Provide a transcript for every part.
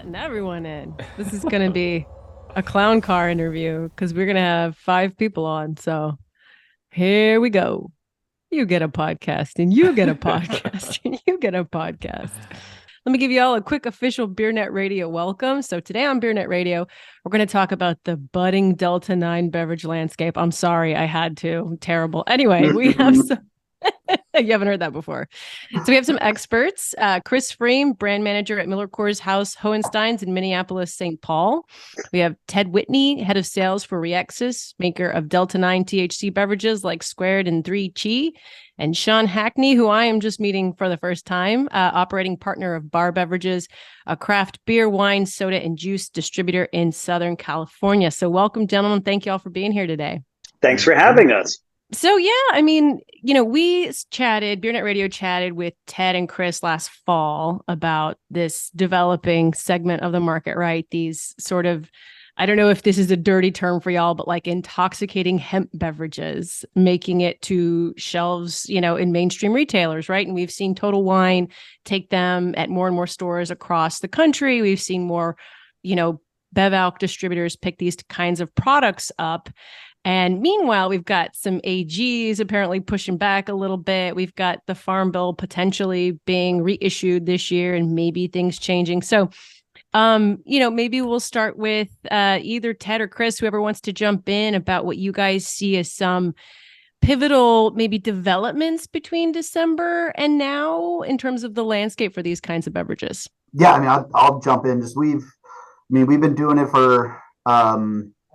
letting everyone in. This is going to be a clown car interview because we're going to have 5 people on. So here we go. You get a podcast and you get a podcast and you get a podcast. Let me give you all a quick official BeerNet Radio welcome. So today on BeerNet Radio, we're going to talk about the budding Delta 9 beverage landscape. I'm sorry, I had to. Terrible. Anyway, we have some you haven't heard that before. So we have some experts. Chris Fream, brand manager at Miller Coors House Hohensteins in Minneapolis, St. Paul. We have Ted Whitney, head of sales for Rexis, maker of Delta 9 THC beverages like Squared and 3 Chi. And Sean Hackney, who I am just meeting for the first time, operating partner of Bar Beverages, a craft beer, wine, soda, and juice distributor in Southern California. So welcome, gentlemen. Thank you all for being here today. Thanks for having us. So, yeah, I mean, BeerNet Radio chatted with Ted and Chris last fall about this developing segment of the market, right? These sort of, I don't know if this is a dirty term for y'all, but like intoxicating hemp beverages, making it to shelves, in mainstream retailers, right? And we've seen Total Wine take them at more and more stores across the country. We've seen more, Bev-Alc distributors pick these kinds of products up. And meanwhile, we've got some AGs apparently pushing back a little bit. We've got the Farm Bill potentially being reissued this year and maybe things changing. So, maybe we'll start with either Ted or Chris, whoever wants to jump in about what you guys see as some pivotal maybe developments between December and now in terms of the landscape for these kinds of beverages. Yeah, I mean, I'll jump in. We've been doing it for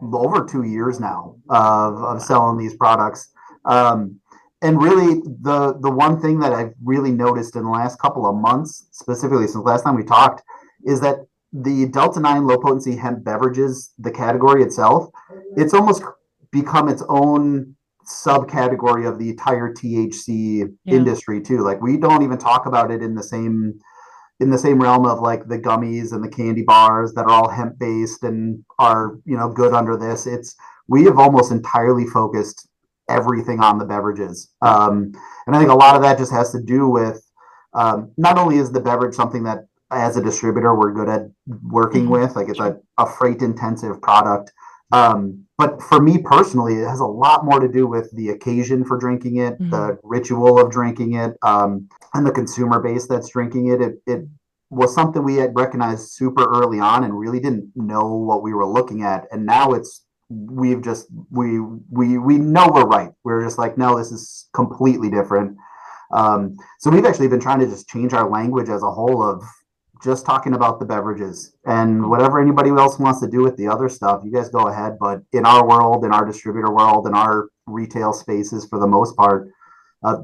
over 2 years now of selling these products. And really the one thing that I've really noticed in the last couple of months, specifically since last time we talked, is that the Delta 9 low potency hemp beverages, the category itself, it's almost become its own subcategory of the entire THC industry too. Like we don't even talk about it in the same realm of like the gummies and the candy bars that are all hemp based and are, good under this. We have almost entirely focused everything on the beverages. And I think a lot of that just has to do with, not only is the beverage something that as a distributor, we're good at working with, like it's a freight intensive product. But for me personally, it has a lot more to do with the occasion for drinking it, the ritual of drinking it, and the consumer base that's drinking it. It was something we had recognized super early on and really didn't know what we were looking at. And now we know we're right. We're just like, no, this is completely different. So we've actually been trying to just change our language as a whole of just talking about the beverages, and whatever anybody else wants to do with the other stuff, you guys go ahead. But in our world, in our distributor world, in our retail spaces, for the most part,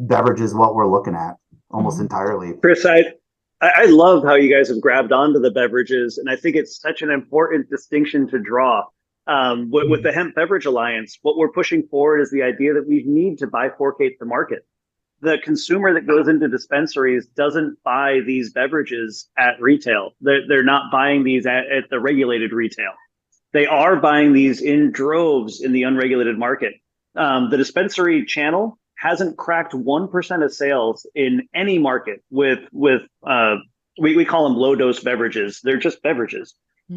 beverage is what we're looking at almost entirely. Chris, I love how you guys have grabbed onto the beverages, and I think it's such an important distinction to draw. With the Hemp Beverage Alliance, what we're pushing forward is the idea that we need to bifurcate the market. The consumer that goes into dispensaries doesn't buy these beverages at retail. They're not buying these at the regulated retail. They are buying these in droves in the unregulated market. The dispensary channel hasn't cracked 1% of sales in any market with we call them low dose beverages. They're just beverages.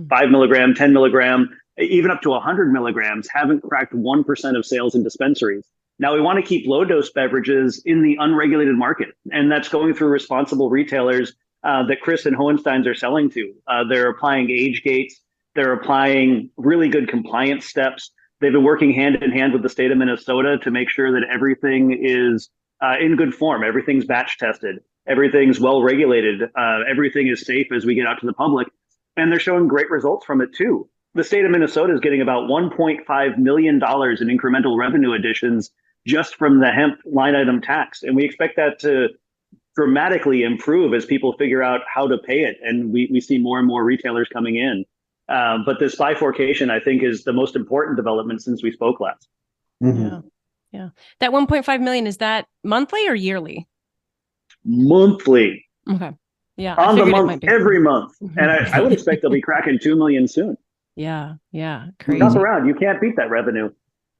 5 milligram, 10 milligram, even up to 100 milligrams haven't cracked 1% of sales in dispensaries. Now, we want to keep low-dose beverages in the unregulated market, and that's going through responsible retailers that Chris and Hohensteins are selling to. They're applying age gates. They're applying really good compliance steps. They've been working hand in hand with the state of Minnesota to make sure that everything is in good form. Everything's batch tested. Everything's well-regulated. Everything is safe as we get out to the public, and they're showing great results from it, too. The state of Minnesota is getting about $1.5 million in incremental revenue additions just from the hemp line item tax. And we expect that to dramatically improve as people figure out how to pay it. And we see more and more retailers coming in. But this bifurcation, I think, is the most important development since we spoke last. Yeah. That 1.5 million, is that monthly or yearly? Monthly. Okay. Yeah. On the month, every month. And I would expect they'll be cracking 2 million soon. Yeah. Crazy. Jump around. You can't beat that revenue.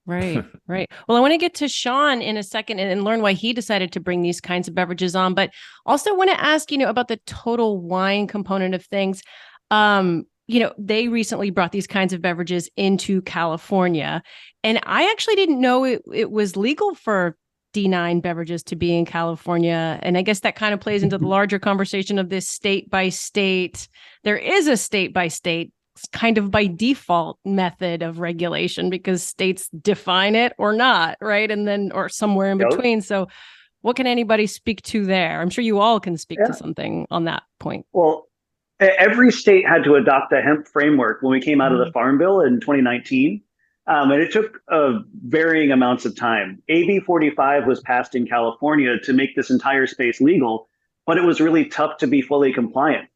Right. Well, I want to get to Sean in a second and learn why he decided to bring these kinds of beverages on, but also want to ask, about the Total Wine component of things. They recently brought these kinds of beverages into California. And I actually didn't know it was legal for D9 beverages to be in California. And I guess that kind of plays into the larger conversation of this state by state. There is a state by state kind of by default method of regulation because states define it or not, right? And then, or somewhere in between. So what can anybody speak to there? I'm sure you all can speak to something on that point. Well, every state had to adopt a hemp framework when we came out of the Farm Bill in 2019. And it took varying amounts of time. AB 45 was passed in California to make this entire space legal, but it was really tough to be fully compliant.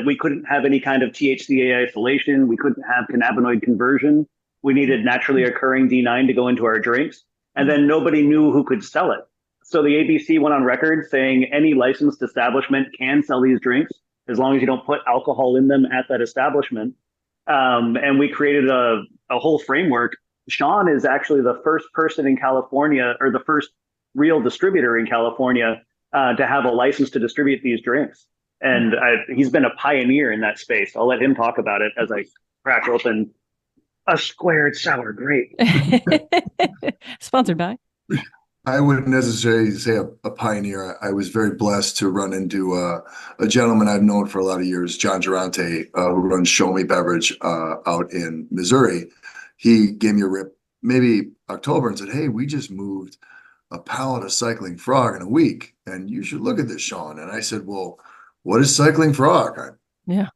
We couldn't have any kind of THCA isolation. We couldn't have cannabinoid conversion. We needed naturally occurring D9 to go into our drinks. And then nobody knew who could sell it. So the ABC went on record saying any licensed establishment can sell these drinks as long as you don't put alcohol in them at that establishment. And we created a whole framework. Sean is actually the first person in California, or the first real distributor in California, to have a license to distribute these drinks. And he's been a pioneer in that space. I'll let him talk about it as I crack open a squared sour grape. Sponsored by. I wouldn't necessarily say a pioneer. I was very blessed to run into a gentleman I've known for a lot of years, John Durante, who runs Show Me Beverage out in Missouri. He gave me a rip maybe October and said, "Hey, we just moved a pallet of Cycling Frog in a week, and you should look at this, Sean." And I said, "Well, what is Cycling Frog?" And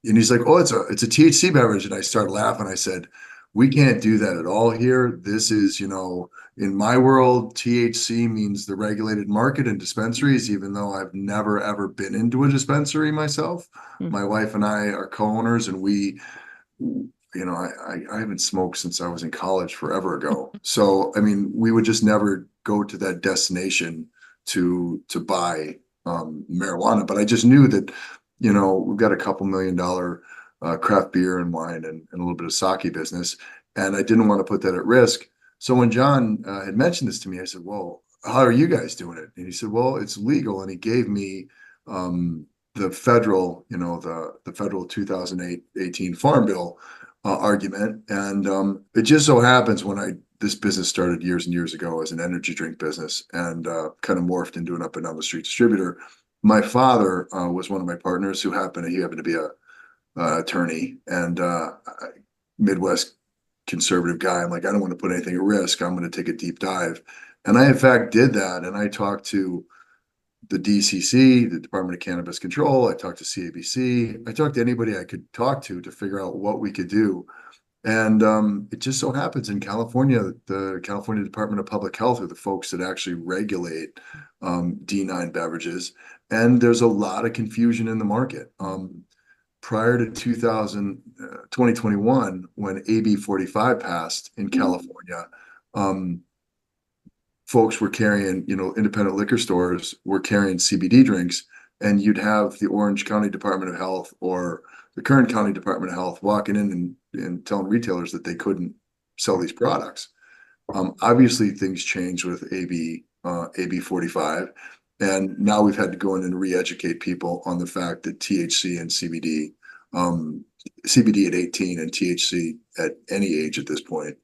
he's like, "Oh, it's a THC beverage." And I started laughing. I said, "We can't do that at all here. This is, in my world, THC means the regulated market and dispensaries, even though I've never, ever been into a dispensary myself. My wife and I are co-owners, and I haven't smoked since I was in college forever ago. So, we would just never go to that destination to buy marijuana. But I just knew that, we've got a couple $1 million craft beer and wine and a little bit of sake business. And I didn't want to put that at risk. So when John had mentioned this to me, I said, "Well, how are you guys doing it?" And he said, "Well, it's legal." And he gave me the federal, the federal 2018 Farm Bill argument. And it just so happens this business started years and years ago as an energy drink business and kind of morphed into an up and down the street distributor. My father was one of my partners who happened to be a attorney and Midwest conservative guy. I'm like, I don't want to put anything at risk. I'm going to take a deep dive. And I, in fact, did that. And I talked to the DCC, the Department of Cannabis Control. I talked to CABC. I talked to anybody I could talk to figure out what we could do. And it just so happens in California, the California Department of Public Health are the folks that actually regulate D9 beverages. And there's a lot of confusion in the market. Prior to 2021, when AB 45 passed in California, folks were carrying, independent liquor stores were carrying CBD drinks, and you'd have the Orange County Department of Health or the Kern County Department of Health walking in and telling retailers that they couldn't sell these products. Obviously, things changed with AB 45. And now we've had to go in and re-educate people on the fact that THC and CBD, CBD at 18 and THC at any age at this point,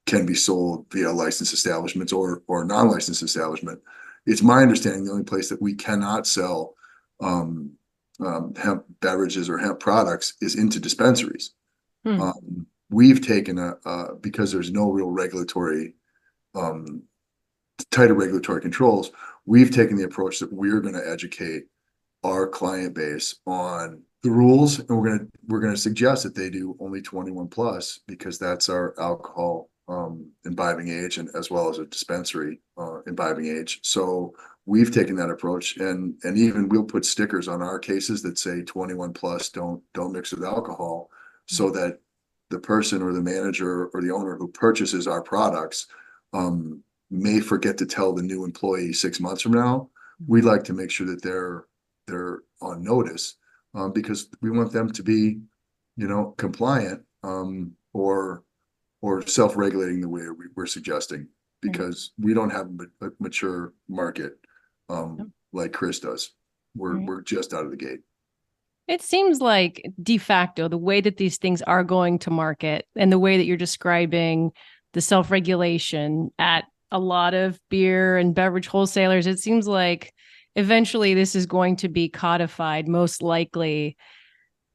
can be sold via licensed establishments or non-licensed establishment. It's my understanding the only place that we cannot sell hemp beverages or hemp products is into dispensaries. We've taken because there's no real regulatory, tighter regulatory controls, we've taken the approach that we're going to educate our client base on the rules, and we're going to suggest that they do only 21 plus because that's our alcohol imbibing age, and as well as a dispensary imbibing age. So we've taken that approach, and even we'll put stickers on our cases that say 21 plus, don't mix with alcohol, so that the person or the manager or the owner who purchases our products may forget to tell the new employee 6 months from now. We'd like to make sure that they're on notice because we want them to be, compliant or self-regulating the way we're suggesting, because we don't have a mature market like Chris does. We're just out of the gate. It seems like de facto, the way that these things are going to market and the way that you're describing the self-regulation at a lot of beer and beverage wholesalers, it seems like eventually this is going to be codified, most likely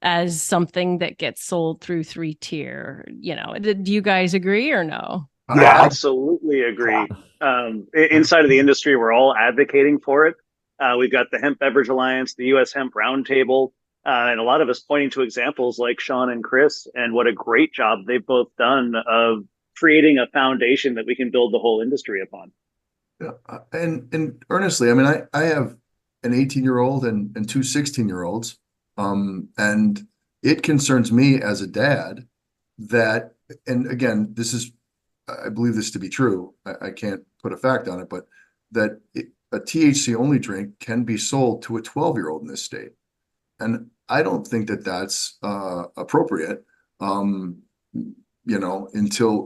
as something that gets sold through 3-tier. Do you guys agree or no? I Yeah, absolutely agree. Inside of the industry, we're all advocating for it. We've got the Hemp Beverage Alliance, the U.S. Hemp Roundtable, and a lot of us pointing to examples like Sean and Chris, and what a great job they've both done of creating a foundation that we can build the whole industry upon. Yeah. And honestly, I mean, I have an 18-year-old and two 16-year-olds. And it concerns me as a dad that, and again, I believe this to be true. I can't put a fact on it, but that a THC only drink can be sold to a 12-year-old in this state. And I don't think that that's appropriate, until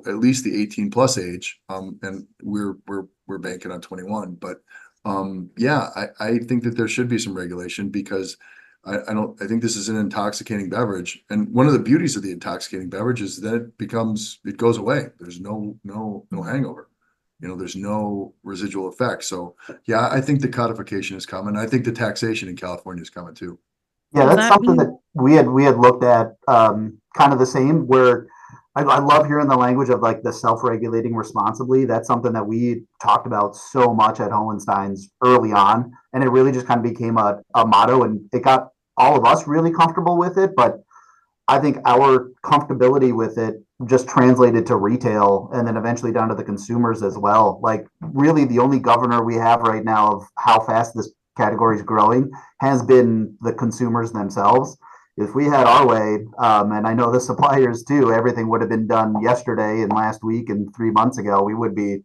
at least the 18 plus age. And we're banking on 21. But yeah, I think that there should be some regulation, because I think this is an intoxicating beverage. And one of the beauties of the intoxicating beverage is that it goes away. There's no hangover. There's no residual effect. So yeah, I think the codification is coming. I think the taxation in California is coming too. Yeah, Does that's that something mean that we had looked at, kind of the same, where I love hearing the language of like the self-regulating responsibly. That's something that we talked about so much at Hohensteins early on, and it really just kind of became a motto, and it got all of us really comfortable with it. But I think our comfortability with it just translated to retail, and then eventually down to the consumers as well. Like, really, the only governor we have right now of how fast this category is growing has been the consumers themselves. If we had our way, and I know the suppliers too, everything would have been done yesterday and last week and 3 months ago, we would be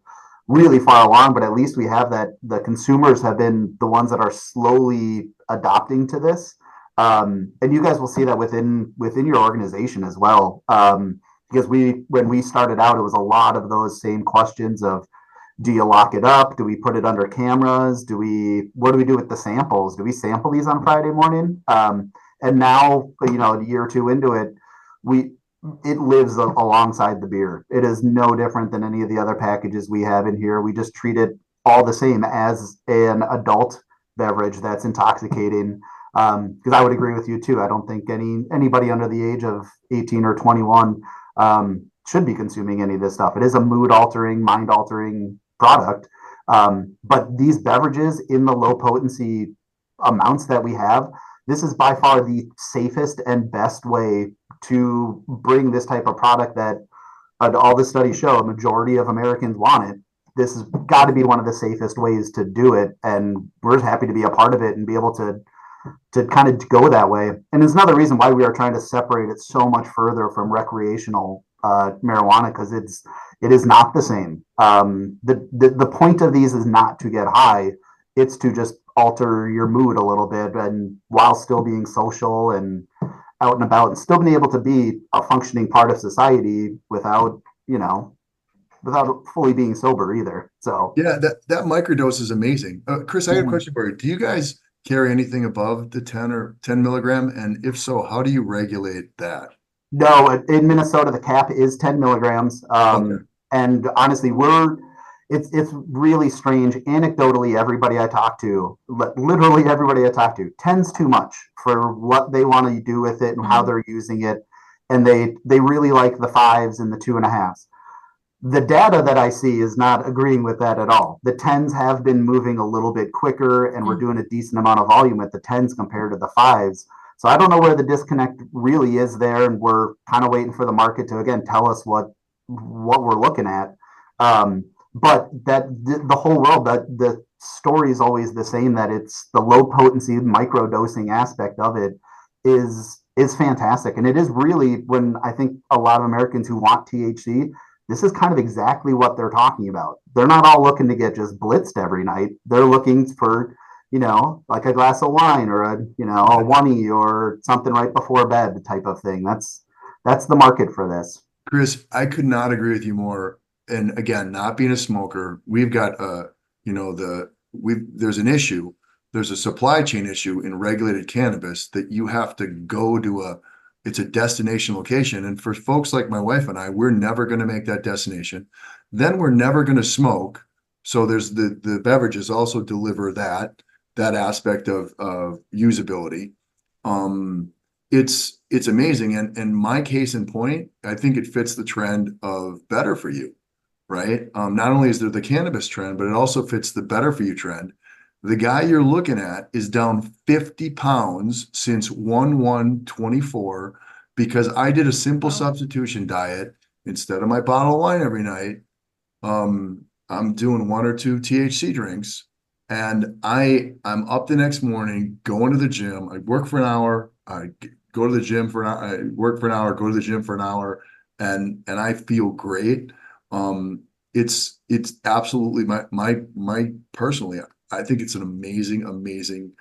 really far along. But at least we have that. The consumers have been the ones that are slowly adopting to this. And you guys will see that within your organization as well. Because when we started out, it was a lot of those same questions of, do you lock it up? Do we put it under cameras? What do we do with the samples? Do we sample these on Friday morning? And now, a year or two into it, it lives alongside the beer. It is no different than any of the other packages we have in here. We just treat it all the same as an adult beverage that's intoxicating. Because I would agree with you too. I don't think anybody under the age of 18 or 21 should be consuming any of this stuff. It is a mood altering, mind altering product. But these beverages in the low potency amounts that we have, this is by far the safest and best way to bring this type of product that all the studies show a majority of Americans want it. This has got to be one of the safest ways to do it. And we're happy to be a part of it and be able to kind of go that way. And it's another reason why we are trying to separate it so much further from recreational marijuana, because it is not the same. The point of these is not to get high. It's to just alter your mood a little bit, and while still being social and out and about, and still being able to be a functioning part of society without fully being sober either. So Yeah, that microdose is amazing. Chris, I had a question for you. Do you guys carry anything above the 10 milligram? And if so, how do you regulate that? No, in Minnesota, the cap is 10 milligrams. Okay. And honestly, it's really strange. Anecdotally, everybody I talk to, literally everybody I talk to, 10's too much for what they want to do with it and how they're using it. And they really like the 5s and the 2.5s. The data that I see is not agreeing with that at all. The 10s have been moving a little bit quicker, and we're doing a decent amount of volume at the 10s compared to the 5s. So I don't know where the disconnect really is there, and we're kind of waiting for the market to again tell us what we're looking at. But that the whole world, that the story is always the same, that it's the low potency micro dosing aspect of it is fantastic. And it is really, when I think a lot of Americans who want THC, this is kind of exactly what they're talking about. They're not all looking to get just blitzed every night. They're looking for, like a glass of wine or a oney or something right before bed type of thing. That's the market for this. Chris, I could not agree with you more. And again, not being a smoker, we've got there's an issue there's a supply chain issue in regulated cannabis that you have to go to it's a destination location. And for folks like my wife and I, we're never going to make that destination. Then we're never going to smoke. So there's the beverages also deliver that aspect of usability. It's amazing. And my case in point, I think it fits the trend of better for you, right? Not only is there the cannabis trend, but it also fits the better for you trend. The guy you're looking at is down 50 pounds since 1/1/24 because I did a simple substitution diet. Instead of my bottle of wine every night, I'm doing 1 or 2 THC drinks, and I'm up the next morning, going to the gym. I work for an hour. I go to the gym for an hour. I work for an hour. Go to the gym for an hour, and I feel great. It's absolutely my personally. I think it's an amazing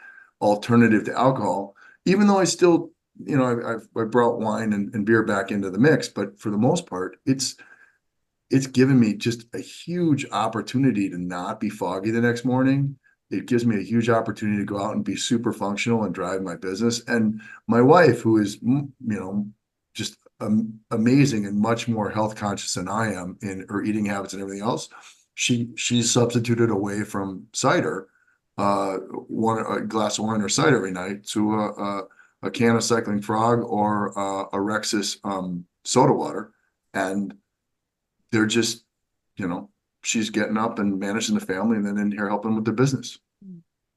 alternative to alcohol, even though I still, I brought wine and beer back into the mix, but for the most part, it's given me just a huge opportunity to not be foggy the next morning. It gives me a huge opportunity to go out and be super functional and drive my business. And my wife, who is, just amazing and much more health conscious than I am in her eating habits and everything else, she substituted away from cider, a glass of wine or cider every night to a can of Cycling Frog or a Rexis soda water, and they're just, she's getting up and managing the family, and then in here helping with the business.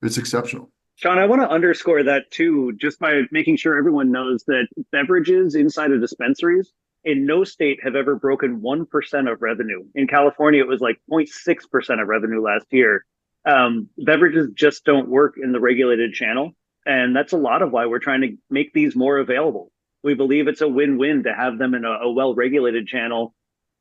It's exceptional. Sean, I want to underscore that too, just by making sure everyone knows that beverages inside of dispensaries in no state have ever broken 1% of revenue. In California, it was like 0.6% of revenue last year. Beverages just don't work in the regulated channel. And that's a lot of why we're trying to make these more available. We believe it's a win-win to have them in a well-regulated channel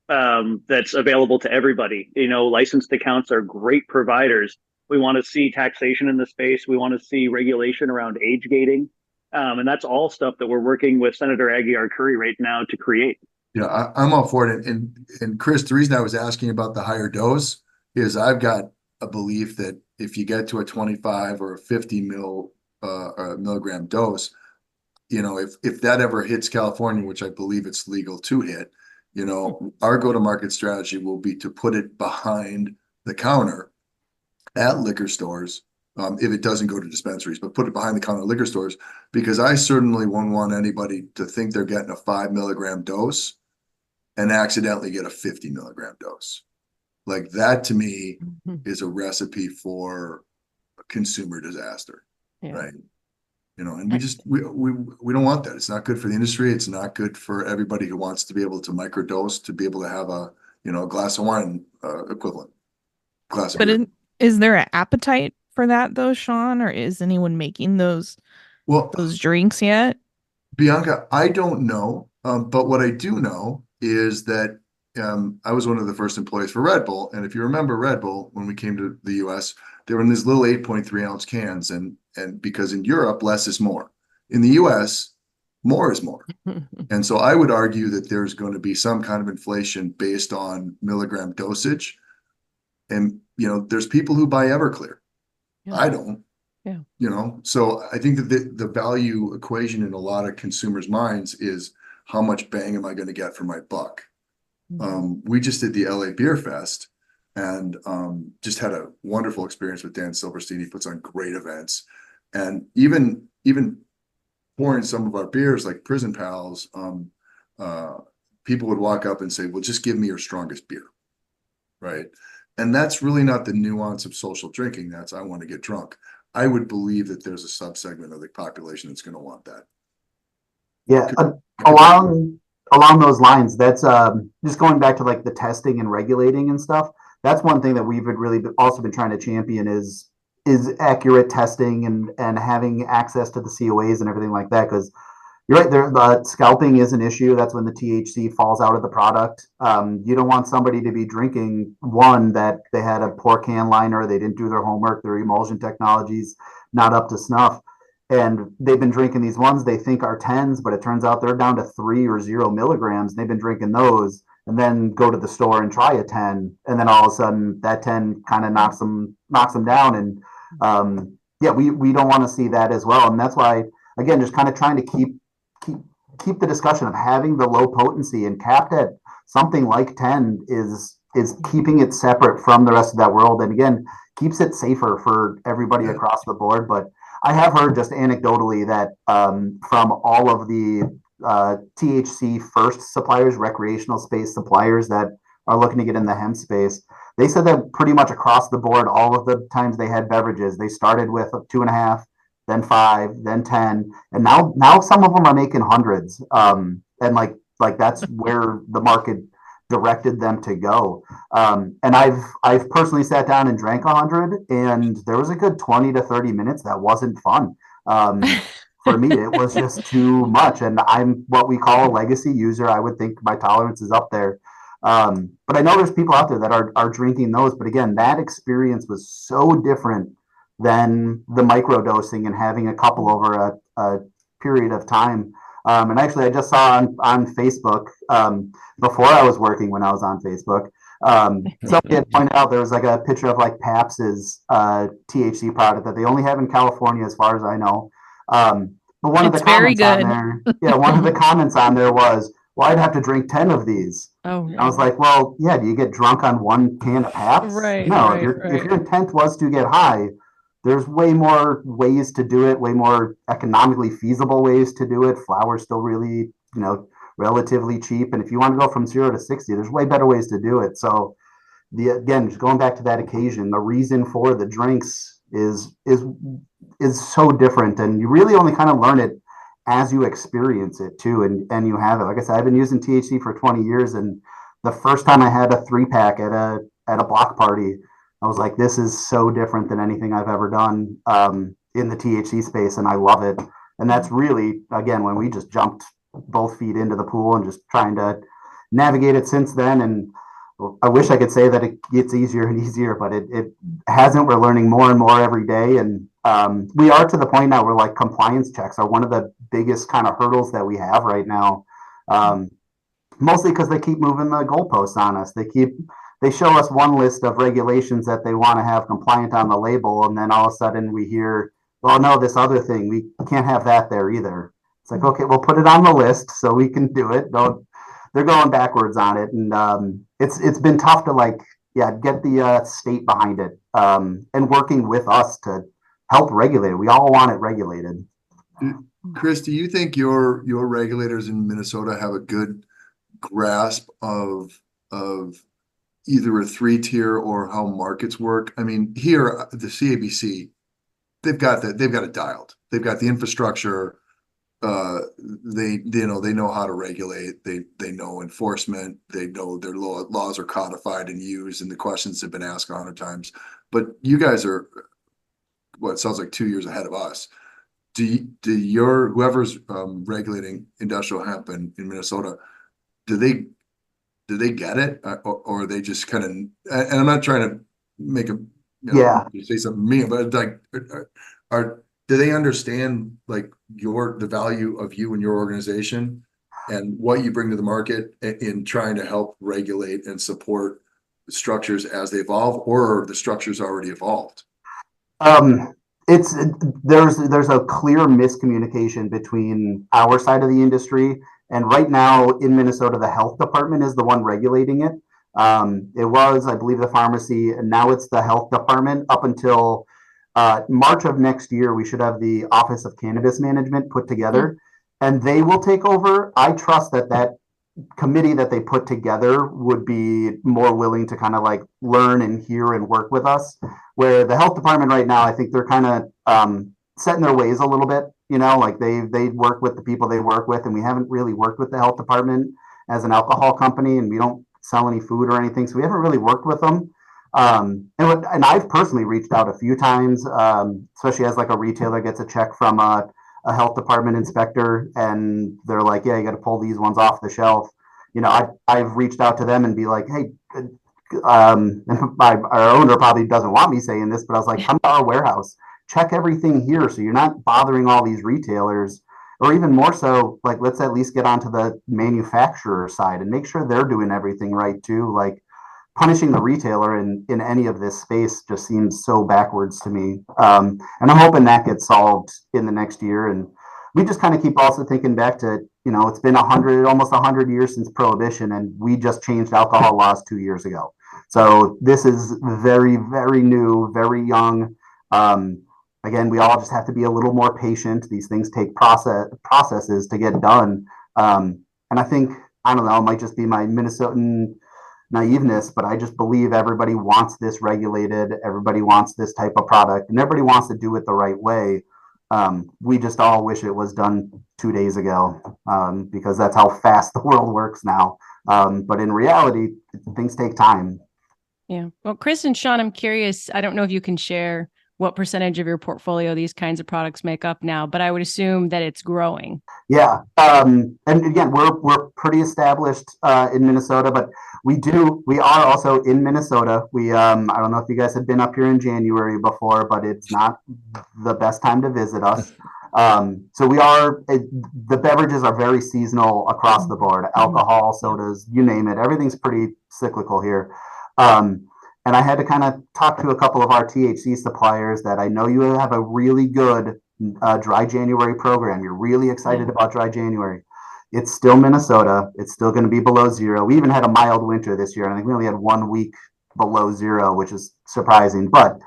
that's available to everybody. Licensed accounts are great providers. We want to see taxation in the space. We want to see regulation around age gating. And that's all stuff that we're working with Senator Aguilar Curry right now to create. Yeah, I'm all for it. And Chris, the reason I was asking about the higher dose is I've got a belief that if you get to a 25 or a 50 milligram dose, if that ever hits California, which I believe it's legal to hit, our go-to-market strategy will be to put it behind the counter at liquor stores, if it doesn't go to dispensaries, but put it behind the counter at liquor stores, because I certainly won't want anybody to think they're getting a 5 milligram dose and accidentally get a 50 milligram dose. Like that to me is a recipe for a consumer disaster, right? And we don't want that. It's not good for the industry. It's not good for everybody who wants to be able to microdose, to be able to have a glass of wine equivalent glass of beer. Is there an appetite for that though, Sean, or is anyone making those drinks yet? Bianca, I don't know. But what I do know is that I was one of the first employees for Red Bull. And if you remember Red Bull, when we came to the US, they were in these little 8.3 ounce cans. And because in Europe, less is more. In the US, more is more. And so I would argue that there's going to be some kind of inflation based on milligram dosage. And, there's people who buy Everclear. Yeah. I don't. Yeah. So I think that the value equation in a lot of consumers' minds is how much bang am I going to get for my buck? We just did the LA Beer Fest and just had a wonderful experience with Dan Silverstein. He puts on great events, and even pouring some of our beers like Prison Pals, people would walk up and say, "Well, just give me your strongest beer," right? And that's really not the nuance of social drinking. That's I want to get drunk. I would believe that there's a subsegment of the population that's going to want that. Yeah, along those lines, that's just going back to like the testing and regulating and stuff. That's one thing that we've also been trying to champion is accurate testing and having access to the COAs and everything like that. Because you're right, the scalping is an issue. That's when the THC falls out of the product. You don't want somebody to be drinking one that they had a poor can liner, they didn't do their homework, their emulsion technology's not up to snuff. And they've been drinking these ones they think are 10s, but it turns out they're down to 3 or 0 milligrams. They've been drinking those and then go to the store and try a 10. And then all of a sudden that 10 kind of knocks them down. And, yeah, we don't want to see that as well. And that's why, again, just kind of trying to keep the discussion of having the low potency and capped at something like 10 is keeping it separate from the rest of that world. And again, keeps it safer for everybody across the board. But I have heard just anecdotally that from all of the THC first suppliers, recreational space suppliers that are looking to get in the hemp space, they said that pretty much across the board, all of the times they had beverages, they started with 2.5, then 5, then 10, and now some of them are making hundreds. And like that's where the market directed them to go. And I've personally sat down and drank 100, and there was a good 20 to 30 minutes that wasn't fun. For me, it was just too much, and I'm what we call a legacy user. I would think my tolerance is up there. But I know there's people out there that are drinking those. But again, that experience was so different than the microdosing and having a couple over a period of time. And actually, I just saw on Facebook before I was working when I was on Facebook. Somebody had pointed out there was like a picture of like Pabst's THC product that they only have in California, as far as I know. But one of the comments on there, one of the comments on there was, well, I'd have to drink 10 of these. Oh, no. I was like, well, yeah, do you get drunk on one can of Pabst? Right. No, right, if your intent was to get high, there's way more ways to do it, way more economically feasible ways to do it. Flour's still really, relatively cheap. And if you want to go from 0 to 60, there's way better ways to do it. So again, just going back to that occasion, the reason for the drinks is so different, and you really only kind of learn it as you experience it too, and you have it. Like I said, I've been using THC for 20 years, and the first time I had a 3-pack at a block party, I was like, this is so different than anything I've ever done in the THC space, and I love it. And that's really, again, when we just jumped both feet into the pool and just trying to navigate it since then. And I wish I could say that it gets easier and easier, but it hasn't. We're learning more and more every day. And we are to the point now where like compliance checks are one of the biggest kind of hurdles that we have right now. Mostly because they keep moving the goalposts on us. They show us one list of regulations that they want to have compliant on the label, and then all of a sudden we hear, oh no, this other thing, we can't have that there either. It's like, okay, we'll put it on the list so we can do it. They're going backwards on it, and it's been tough to get the state behind it and working with us to help regulate it. We all want it regulated. Chris, do you think your regulators in Minnesota have a good grasp of either a 3-tier or how markets work? I mean, here the CABC, they've got it dialed. They've got the infrastructure. They know how to regulate. They know enforcement. They know their laws are codified and used, and the questions have been asked 100 times. But you guys are, what sounds like 2 years ahead of us. Do whoever's regulating industrial hemp in Minnesota, do they get it, or are they just kind of? And I'm not trying to make say something mean, but like, do they understand like the value of you and your organization and what you bring to the market in trying to help regulate and support structures as they evolve, or are the structures already evolved? There's a clear miscommunication between our side of the industry, and right now in Minnesota, the health department is the one regulating it. It was, I believe, the pharmacy, and now it's the health department. Up until March of next year, we should have the Office of Cannabis Management put together, and they will take over. I trust that committee that they put together would be more willing to kind of like learn and hear and work with us, where the health department right now, I think they're kind of set in their ways a little bit, like they work with the people they work with, and we haven't really worked with the health department as an alcohol company, and we don't sell any food or anything, so we haven't really worked with them. And I've personally reached out a few times, especially as like a retailer gets a check from a health department inspector, and they're like, yeah, you got to pull these ones off the shelf. I've reached out to them and be like, hey, and our owner probably doesn't want me saying this, but I was like, come to our warehouse, check everything here, so you're not bothering all these retailers, or even more so, like, let's at least get onto the manufacturer side and make sure they're doing everything right too. Like, punishing the retailer in any of this space just seems so backwards to me. And I'm hoping that gets solved in the next year. And we just kind of keep also thinking back to, it's been almost 100 years since prohibition, and we just changed alcohol laws 2 years ago. So this is very, very new, very young. Again, we all just have to be a little more patient. These things take processes to get done. And I think, I don't know, it might just be my Minnesotan naiveness, but I just believe everybody wants this regulated. Everybody wants this type of product, and everybody wants to do it the right way. We just all wish it was done 2 days ago, because that's how fast the world works now. But in reality, things take time. Yeah. Well, Chris and Sean, I'm curious. I don't know if you can share what percentage of your portfolio these kinds of products make up now, but I would assume that it's growing. Yeah. And again, we're pretty established in Minnesota, but we are also in Minnesota. I don't know if you guys have been up here in January before, but it's not the best time to visit us. So the beverages are very seasonal across the board: alcohol, sodas, you name it. Everything's pretty cyclical here. And I had to kind of talk to a couple of our THC suppliers that I know you have a really good dry January program. You're really excited about dry January. It's still Minnesota. It's still going to be below zero. We even had a mild winter this year. I think we only had 1 week below zero, which is surprising, but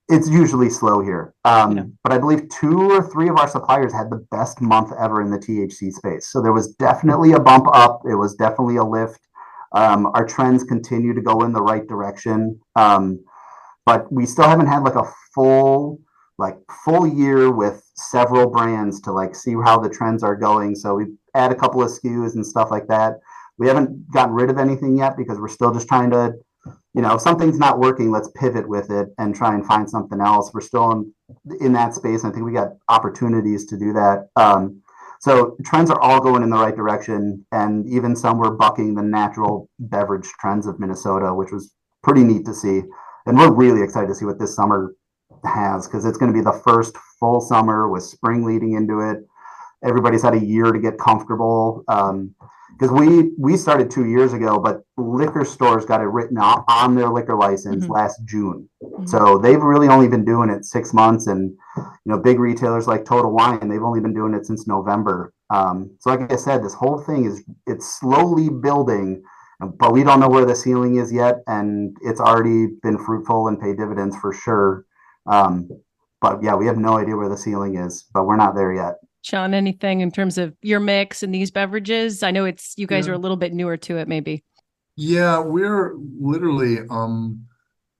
it's usually slow here. But I believe 2 or 3 of our suppliers had the best month ever in the THC space. So there was definitely a bump up. It was definitely a lift. Our trends continue to go in the right direction. But we still haven't had like a full year with several brands to see how the trends are going. So we've added a couple of SKUs and stuff like that. We haven't gotten rid of anything yet because we're still just trying to, if something's not working, let's pivot with it and try and find something else. We're still in that space. I think we got opportunities to do that. So trends are all going in the right direction, and even some were bucking the natural beverage trends of Minnesota, which was pretty neat to see. And we're really excited to see what this summer has, because it's going to be the first full summer with spring leading into it. Everybody's had a year to get comfortable, because we started 2 years ago, but liquor stores got it written on their liquor license last June. So they've really only been doing it 6 months, and big retailers like Total Wine, they've only been doing it since November. So like I said, this whole thing it's slowly building, but we don't know where the ceiling is yet, and it's already been fruitful and paid dividends for sure. But yeah, we have no idea where the ceiling is, but we're not there yet. Sean, anything in terms of your mix and these beverages? I know you guys are a little bit newer to it, maybe. Yeah, we're literally,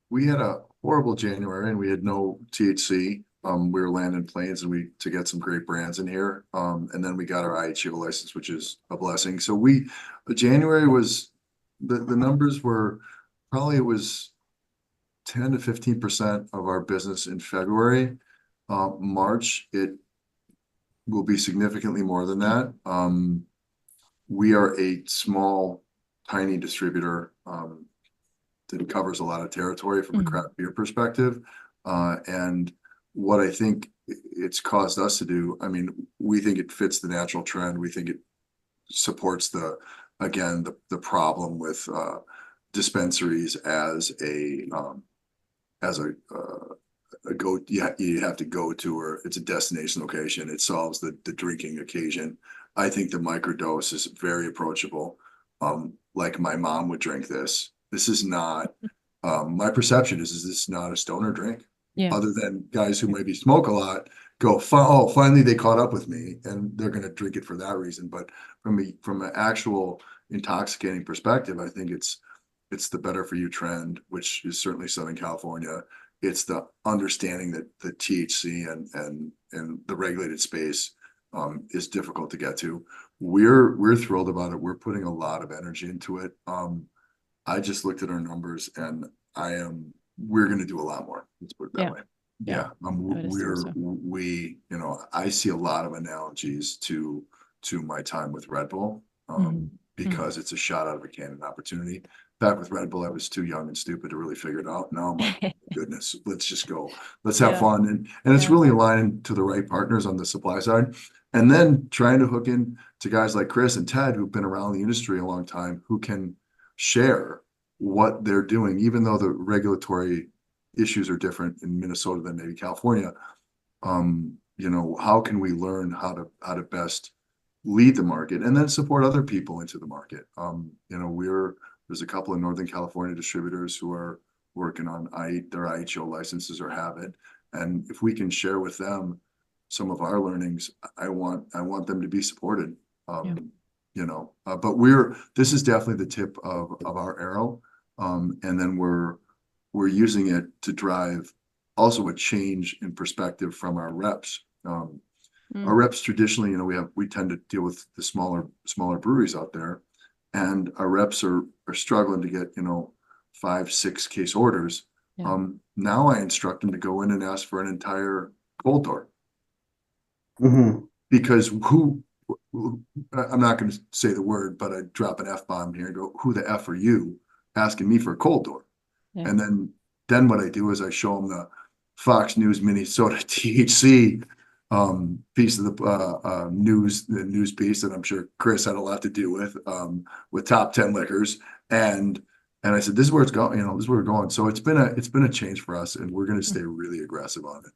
we had a horrible January and we had no THC. We were landing planes to get some great brands in here. And then we got our IHO license, which is a blessing. So January was, the numbers were probably, it was 10 to 15% of our business in February. March, it will be significantly more than that. We are a small, tiny distributor that covers a lot of territory from a craft beer perspective. And what I think it's caused us to do, we think it fits the natural trend. We think it supports the problem with dispensaries as a you have to go to, or it's a destination location. It solves the drinking occasion. I think the microdose is very approachable. Like my mom would drink this. This is not, my perception is this is not a stoner drink. Yeah. Other than guys who maybe smoke a lot go, finally they caught up with me, and they're going to drink it for that reason. But from an actual intoxicating perspective, I think it's the better for you trend, which is certainly Southern California. It's the understanding that the THC and the regulated space is difficult to get to. We're thrilled about it. We're putting a lot of energy into it. I just looked at our numbers, and we're going to do a lot more. Let's put it that way. Yeah. I see a lot of analogies to my time with Red Bull, because it's a shot out of a cannon opportunity. Back with Red Bull, I was too young and stupid to really figure it out. Now I'm like, goodness, let's just go. Let's have fun. And it's really aligning to the right partners on the supply side. And then trying to hook in to guys like Chris and Ted, who've been around the industry a long time, who can share what they're doing, even though the regulatory issues are different in Minnesota than maybe California. How can we learn how to best lead the market and then support other people into the market? There's a couple of Northern California distributors who are working on their IHO licenses or have it. And if we can share with them some of our learnings, I want them to be supported. But this is definitely the tip of our arrow. And then we're using it to drive also a change in perspective from our reps. Our reps traditionally, we tend to deal with the smaller breweries out there, and our reps are struggling to get 5-6 case orders. Yeah. Now I instruct them to go in and ask for an entire cold door. Because I'm not going to say the word, but I drop an F-bomb here and go, who the F are you asking me for a cold door? Yeah. And then what I do is I show them the Fox News Minnesota THC piece of the news piece that I'm sure Chris had a lot to do with top 10 liquors. And I said, this is where it's going, this is where we're going. So it's been a change for us, and we're going to stay really aggressive on it.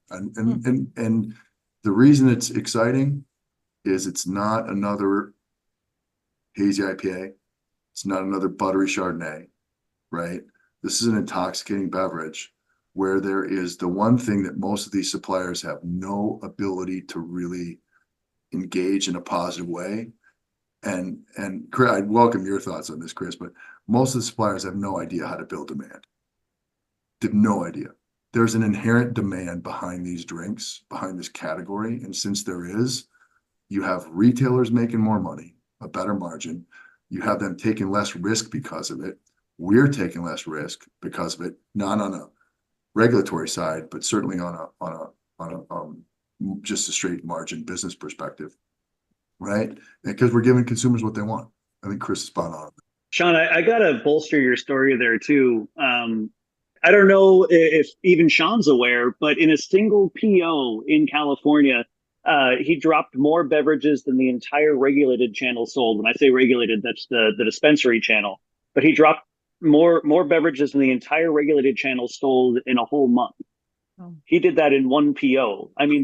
And the reason it's exciting is it's not another hazy IPA. It's not another buttery Chardonnay, right? This is an intoxicating beverage where there is the one thing that most of these suppliers have no ability to really engage in a positive way. And Chris, I'd welcome your thoughts on this, Chris, but most of the suppliers have no idea how to build demand. They have no idea. There's an inherent demand behind these drinks, behind this category. And since there is, you have retailers making more money, a better margin. You have them taking less risk because of it. We're taking less risk because of it, not on a regulatory side, but certainly on a just a straight margin business perspective, right? Because we're giving consumers what they want. I think Chris is spot on. Sean, I gotta bolster your story there too. I don't know if even Sean's aware, but in a single PO in California, he dropped more beverages than the entire regulated channel sold. When I say regulated, that's the dispensary channel. But he dropped more beverages than the entire regulated channel sold in a whole month. Oh. He did that in one PO. I mean,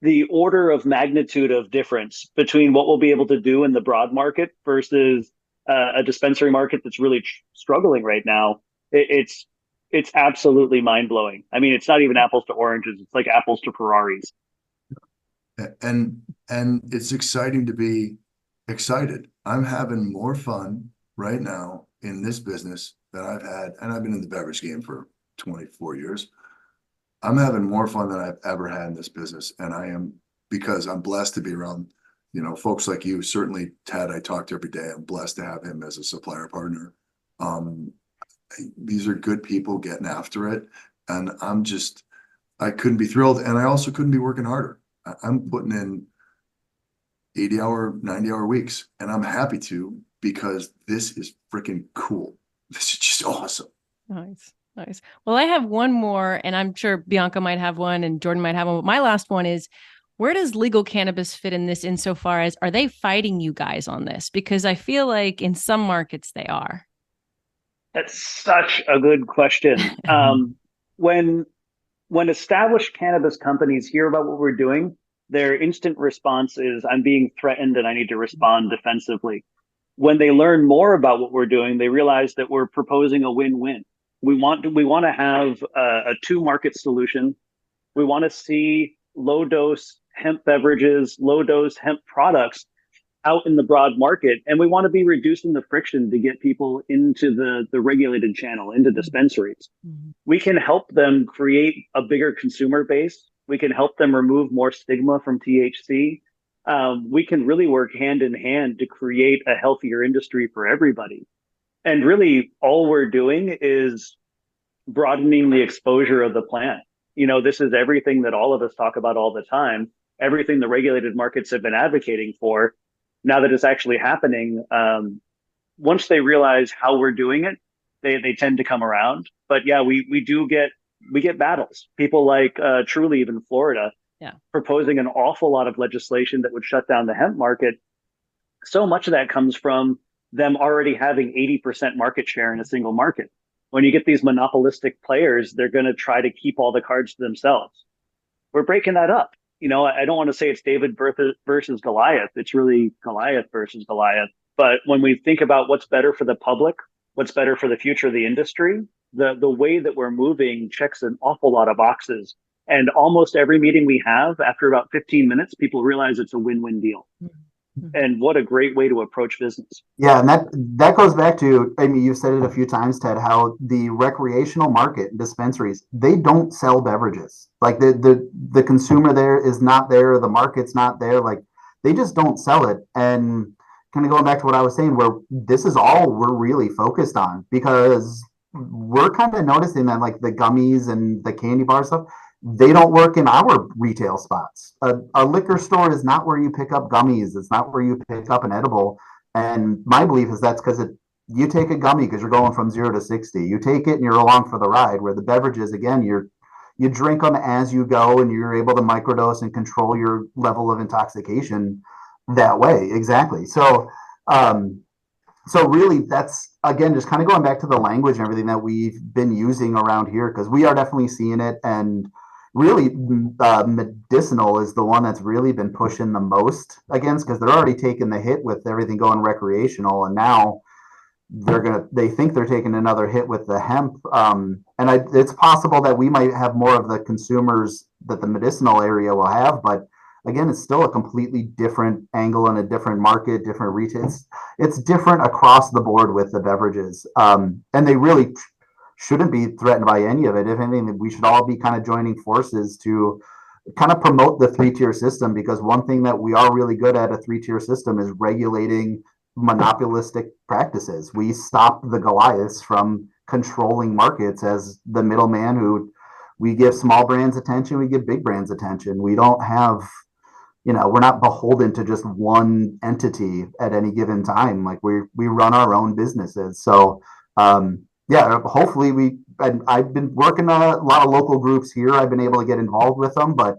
the order of magnitude of difference between what we'll be able to do in the broad market versus a dispensary market that's really struggling right now, it's absolutely mind-blowing. I mean, it's not even apples to oranges. It's like apples to Ferraris. And it's exciting to be excited. I'm having more fun right now in this business that I've had, and I've been in the beverage game for 24 years. I'm having more fun than I've ever had in this business. And I am, because I'm blessed to be around, folks like you. Certainly Ted, I talk to every day. I'm blessed to have him as a supplier partner. These are good people getting after it. And I couldn't be thrilled. And I also couldn't be working harder. I'm putting in 80-hour, 90-hour weeks, and I'm happy to, because this is freaking cool. This is just awesome. Nice. Well, I have one more, and I'm sure Bianca might have one and Jordan might have one. But my last one is, where does legal cannabis fit in this insofar as, are they fighting you guys on this? Because I feel like in some markets they are. That's such a good question. When established cannabis companies hear about what we're doing, their instant response is, I'm being threatened and I need to respond defensively. When they learn more about what we're doing, they realize that we're proposing a win-win. We want to have a two-market solution. We want to see low-dose hemp beverages, low-dose hemp products out in the broad market. And we want to be reducing the friction to get people into the regulated channel, into dispensaries. Mm-hmm. We can help them create a bigger consumer base. We can help them remove more stigma from THC. We can really work hand in hand to create a healthier industry for everybody. And really, all we're doing is broadening the exposure of the plant. This is everything that all of us talk about all the time, everything the regulated markets have been advocating for. Now that it's actually happening, once they realize how we're doing it, they tend to come around. But yeah, we get battles. People like Trulieve in Florida, proposing an awful lot of legislation that would shut down the hemp market. So much of that comes from them already having 80% market share in a single market. When you get these monopolistic players, they're going to try to keep all the cards to themselves. We're breaking that up. I don't want to say it's David versus Goliath. It's really Goliath versus Goliath. But when we think about what's better for the public, what's better for the future of the industry, the way that we're moving checks an awful lot of boxes. And almost every meeting we have, after about 15 minutes, people realize it's a win-win deal. And what a great way to approach business. Yeah, and that goes back to, I mean, you've said it a few times, Ted, how the recreational market dispensaries, they don't sell beverages. Like the consumer there is not there, the market's not there. Like they just don't sell it. And kind of going back to what I was saying, where this is all we're really focused on, because we're kind of noticing that like the gummies and the candy bar stuff, they don't work in our retail spots. A liquor store is not where you pick up gummies. It's not where you pick up an edible. And my belief is that's because you take a gummy because you're going from 0 to 60. You take it and you're along for the ride. Where the beverages, again, you drink them as you go, and you're able to microdose and control your level of intoxication that way. Exactly. So really, that's, again, just kind of going back to the language and everything that we've been using around here, because we are definitely seeing it. And really, medicinal is the one that's really been pushing the most against, because they're already taking the hit with everything going recreational, and now they think they're taking another hit with the hemp. It's possible that we might have more of the consumers that the medicinal area will have, but again, it's still a completely different angle and a different market, different retail. It's different across the board with the beverages, and they really shouldn't be threatened by any of it. If anything, we should all be kind of joining forces to kind of promote the 3-tier system, because one thing that we are really good at a 3-tier system is regulating monopolistic practices. We stop the Goliaths from controlling markets as the middleman who we give small brands attention, we give big brands attention. We don't have, we're not beholden to just one entity at any given time. Like we run our own businesses. So, yeah, hopefully I've been working a lot of local groups here. I've been able to get involved with them, but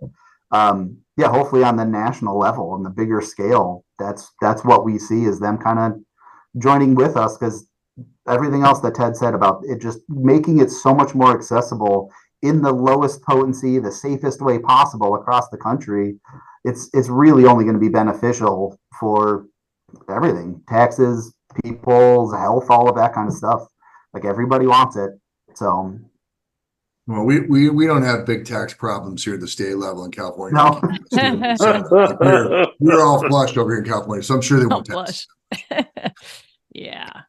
yeah, hopefully on the national level, on the bigger scale, that's what we see is them kind of joining with us, because everything else that Ted said about it, just making it so much more accessible in the lowest potency, the safest way possible across the country, it's really only going to be beneficial for everything, taxes, people's health, all of that kind of stuff. Like everybody wants it. So, well, we don't have big tax problems here at the state level in California. No. So we're all flush over here in California, so I'm sure they won't tax. Yeah.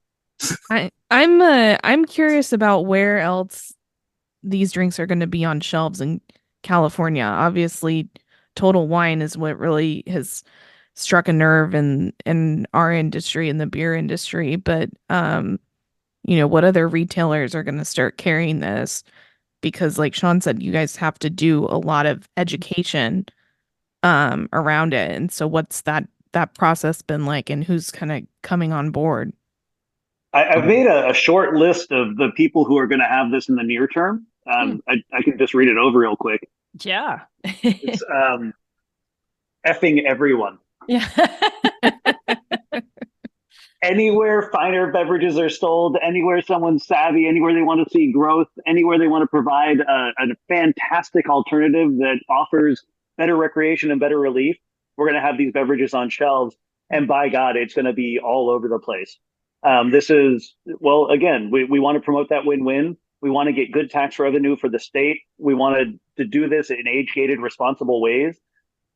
I'm curious about where else these drinks are going to be on shelves in California. Obviously, Total Wine is what really has struck a nerve in our industry, in the beer industry. But what other retailers are going to start carrying this? Because like Sean said, you guys have to do a lot of education around it. And so what's that process been like, and who's kind of coming on board? I've made a short list of the people who are going to have this in the near term. I can just read it over real quick. Yeah. It's effing everyone. Yeah. Anywhere finer beverages are sold, anywhere someone's savvy, anywhere they want to see growth, anywhere they want to provide a fantastic alternative that offers better recreation and better relief, we're going to have these beverages on shelves. And by God, it's going to be all over the place. This is, well, again, we want to promote that win-win. We want to get good tax revenue for the state. We wanted to do this in age-gated, responsible ways.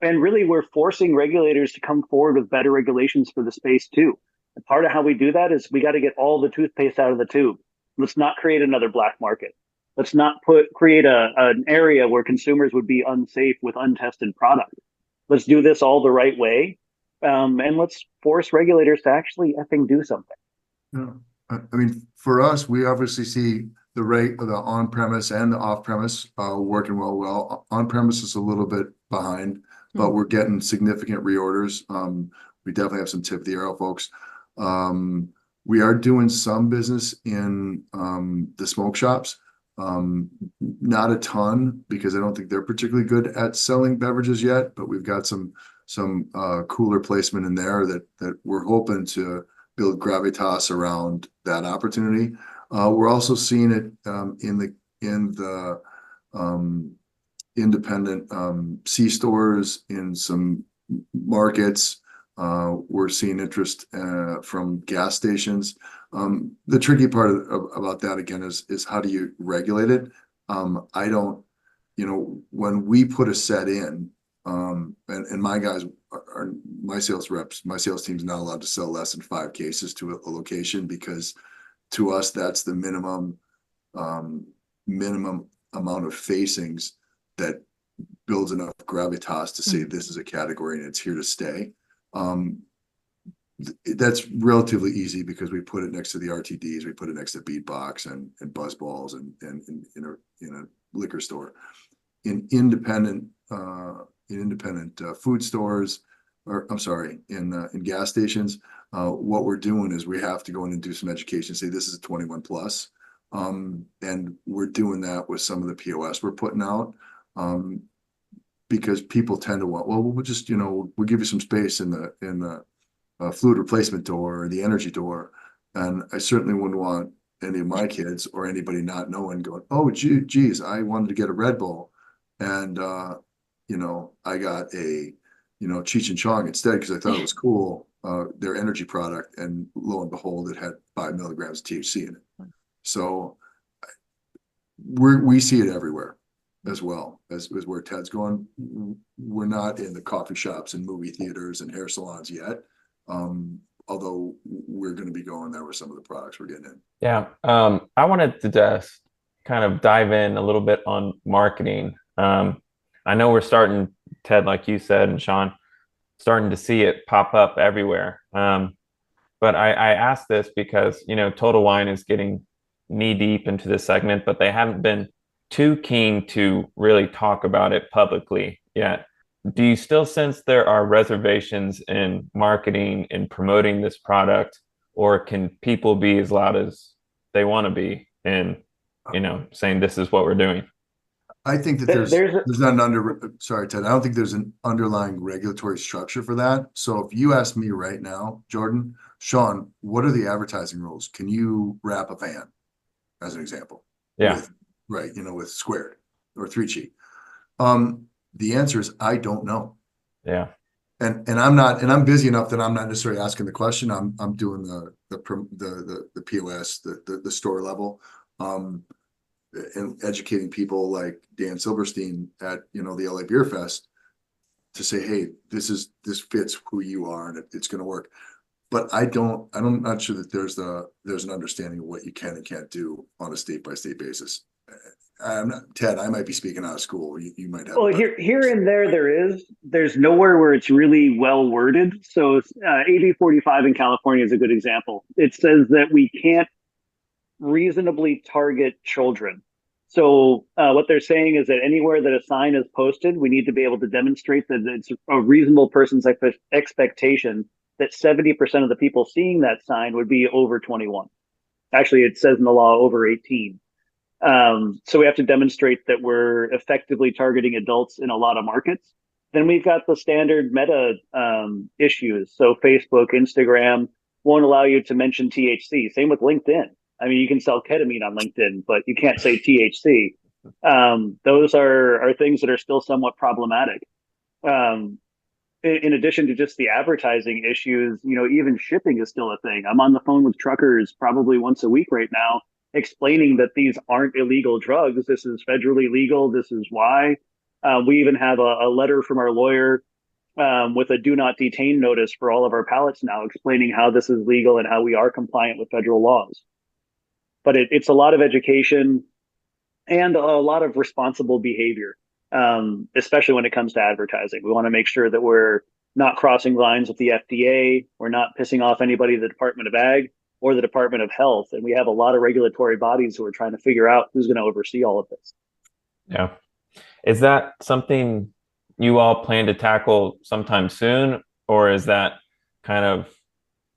And really, we're forcing regulators to come forward with better regulations for the space, too. And part of how we do that is we got to get all the toothpaste out of the tube. Let's not create another black market. Let's not create an area where consumers would be unsafe with untested product. Let's do this all the right way. And let's force regulators to actually effing do something. Yeah. I mean, for us, we obviously see the rate of the on-premise and the off-premise working well. On-premise is a little bit behind, but we're getting significant reorders. We definitely have some tip of the arrow folks. We are doing some business in the smoke shops. Not a ton, because I don't think they're particularly good at selling beverages yet, but we've got some cooler placement in there that we're hoping to build gravitas around that opportunity. We're also seeing it in the independent C stores in some markets. We're seeing interest from gas stations. The tricky part about that again is how do you regulate it? I don't, when we put a set in, and my guys are my sales reps, my sales team's not allowed to sell less than 5 cases to a location, because to us that's the minimum amount of facings that builds enough gravitas to say this is a category and it's here to stay. That's relatively easy because we put it next to the RTDs, we put it next to Beatbox and Buzzballs and in a liquor store. In independent food stores, or I'm sorry, in gas stations, what we're doing is we have to go in and do some education, say this is a 21 plus. And we're doing that with some of the POS we're putting out, because people tend to want, well, we'll just, we'll give you some space in the fluid replacement door or the energy door. And I certainly wouldn't want any of my kids or anybody not knowing going, oh, geez, I wanted to get a Red Bull. And, I got a, Cheech and Chong instead because I thought it was cool, their energy product. And lo and behold, it had 5 milligrams of THC in it. So we see it everywhere as well as where Ted's going. We're not in the coffee shops and movie theaters and hair salons yet. Although we're going to be going there with some of the products we're getting in. Yeah. I wanted to just kind of dive in a little bit on marketing. I know we're starting, Ted, like you said, and Sean, starting to see it pop up everywhere. But I asked this because, Total Wine is getting knee deep into this segment, but they haven't been too keen to really talk about it publicly yet. Do you still sense there are reservations in marketing and promoting this product, or can people be as loud as they want to be in, saying this is what we're doing? I think that there's not sorry, Ted, I don't think there's an underlying regulatory structure for that. So if you ask me right now, Jordan, Sean, what are the advertising rules? Can you wrap a van, as an example? Yeah. With Squared or 3G. The answer is I don't know. Yeah. And I'm busy enough that I'm not necessarily asking the question. I'm doing the POS, the store level, and educating people like Dan Silverstein at the LA Beer Fest to say, hey, this fits who you are and it's going to work. But I'm not sure that there's an understanding of what you can and can't do on a state by state basis. Ted, I might be speaking out of school. You might have. Well, here and there's nowhere where it's really well worded. So AB 45 in California is a good example. It says that we can't reasonably target children. So what they're saying is that anywhere that a sign is posted, we need to be able to demonstrate that it's a reasonable person's expectation that 70% of the people seeing that sign would be over 21. Actually, it says in the law over 18. So we have to demonstrate that we're effectively targeting adults in a lot of markets. Then we've got the standard meta issues. So Facebook, Instagram won't allow you to mention THC. Same with LinkedIn. I mean, you can sell ketamine on LinkedIn, but you can't say THC. Those are things that are still somewhat problematic. In addition to just the advertising issues, even shipping is still a thing. I'm on the phone with truckers probably once a week right now, explaining that these aren't illegal drugs. This is federally legal. This is why. We even have a letter from our lawyer with a do not detain notice for all of our pallets now, explaining how this is legal and how we are compliant with federal laws. But it's a lot of education and a lot of responsible behavior, especially when it comes to advertising. We want to make sure that we're not crossing lines with the FDA. We're not pissing off anybody at the Department of Ag or the Department of Health. And we have a lot of regulatory bodies who are trying to figure out who's going to oversee all of this. Yeah. Is that something you all plan to tackle sometime soon, or is that kind of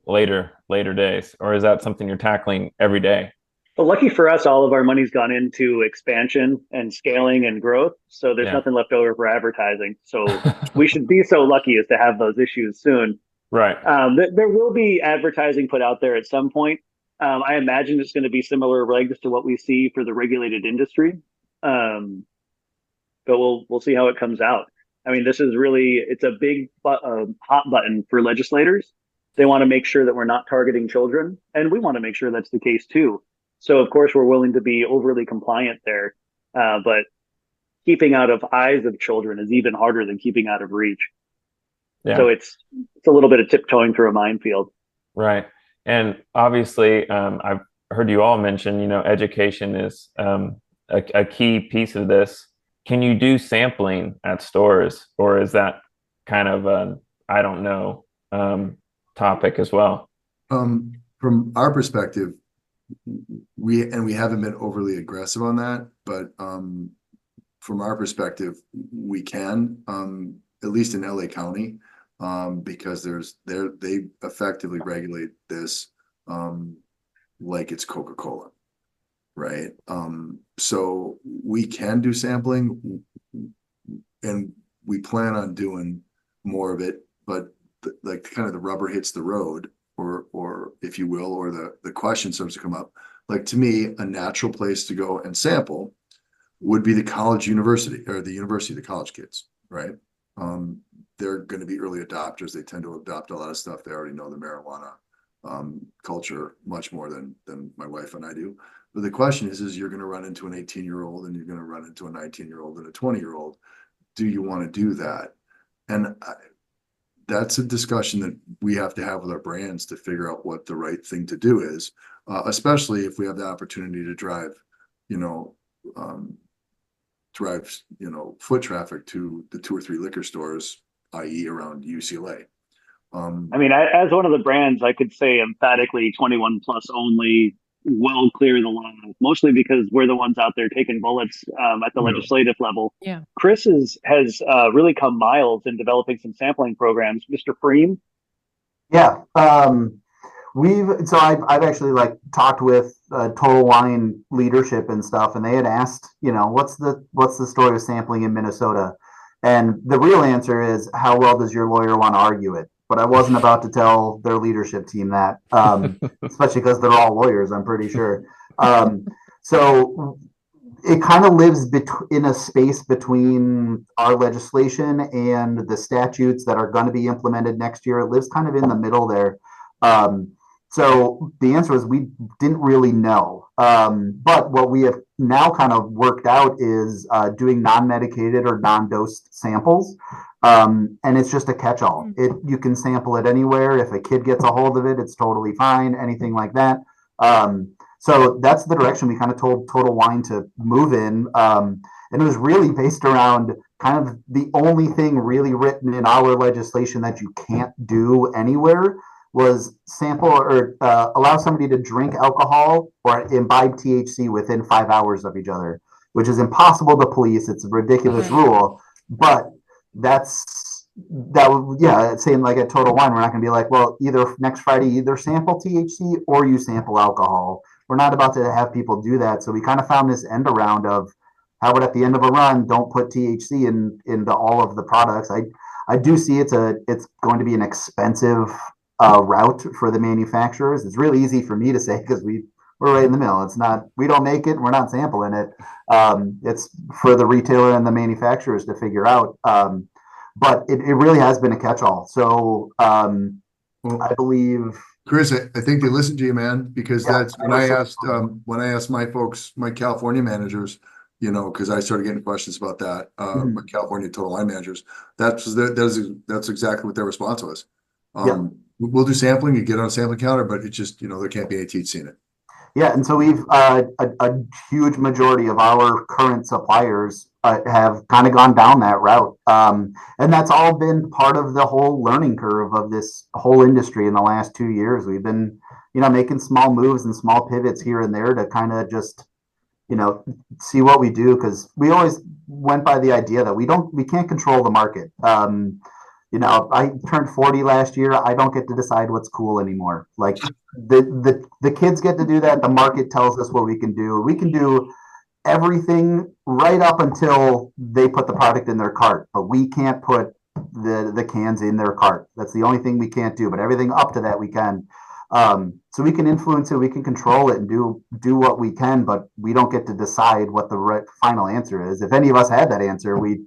later days, or is that something you're tackling every day? Well, lucky for us, all of our money's gone into expansion and scaling and growth. So there's nothing left over for advertising. So we should be so lucky as to have those issues soon. Right. There will be advertising put out there at some point. I imagine it's going to be similar regs to what we see for the regulated industry. But we'll see how it comes out. I mean, this is really, it's a big hot button for legislators. They want to make sure that we're not targeting children, and we want to make sure that's the case too. So of course we're willing to be overly compliant there, but keeping out of eyes of children is even harder than keeping out of reach. Yeah. So it's a little bit of tiptoeing through a minefield. Right. And obviously, I've heard you all mention, education is a key piece of this. Can you do sampling at stores, or is that kind of a, I don't know, topic as well? From our perspective, we haven't been overly aggressive on that, but from our perspective, we can, at least in LA County, because they effectively regulate this like it's Coca-Cola. Right. So we can do sampling, and we plan on doing more of it, but like kind of the rubber hits the road, or if you will, or the question starts to come up. Like, to me, a natural place to go and sample would be the college university, or the university, the college kids, right? They're going to be early adopters. They tend to adopt a lot of stuff. They already know the marijuana culture much more than my wife and I do. But the question is you're going to run into an 18-year-old, and you're going to run into a 19-year-old and a 20-year-old. Do you want to do that? And that's a discussion that we have to have with our brands to figure out what the right thing to do is, especially if we have the opportunity to drive foot traffic to the 2 or 3 liquor stores, i.e. around UCLA. I mean, as one of the brands, I could say emphatically 21 plus only will clear the line, mostly because we're the ones out there taking bullets at the legislative level. Yeah. Chris has really come miles in developing some sampling programs. Mr. Fream. Yeah. I've actually talked with Total Wine leadership and stuff, and they had asked, what's the story of sampling in Minnesota? And the real answer is, how well does your lawyer want to argue it? But I wasn't about to tell their leadership team that, especially because they're all lawyers, I'm pretty sure. So it kind of lives in a space between our legislation and the statutes that are going to be implemented next year. It lives kind of in the middle there. So the answer is we didn't really know. But what we have now kind of worked out is doing non-medicated or non-dosed samples. And it's just a catch-all. You can sample it anywhere. If a kid gets a hold of it, it's totally fine, anything like that. So that's the direction we kind of told Total Wine to move in. And it was really based around kind of the only thing really written in our legislation that you can't do anywhere was sample or allow somebody to drink alcohol or imbibe THC within 5 hours of each other, which is impossible to police. It's a ridiculous rule, but saying like at Total Wine, we're not going to be like, well, either next Friday, either sample THC or you sample alcohol. We're not about to have people do that. So we kind of found this end around of how about at the end of a run, don't put THC into all of the products. I do see it's going to be an expensive route for the manufacturers. It's really easy for me to say because we're right in the middle. It's not, we don't make it, we're not sampling it. It's for the retailer and the manufacturers to figure out. But it really has been a catch-all. So I believe, Chris, I think they listened to you, man, because that's when I asked my folks, my California managers, because I started getting questions about that, my California Total Wine managers, that's exactly what their response was. We'll do sampling, you get on a sampling counter, but it just, there can't be any THC in it. Yeah, and so we've a huge majority of our current suppliers have kind of gone down that route, and that's all been part of the whole learning curve of this whole industry in the last 2 years. We've been, making small moves and small pivots here and there to kind of just, see what we do, because we always went by the idea that we can't control the market. I turned 40 last year. I don't get to decide what's cool anymore. Like the kids get to do that. The market tells us what we can do. We can do everything right up until they put the product in their cart, but we can't put the cans in their cart. That's the only thing we can't do, but everything up to that we can. So we can influence it, we can control it, and do what we can, but we don't get to decide what the final answer is. If any of us had that answer, we'd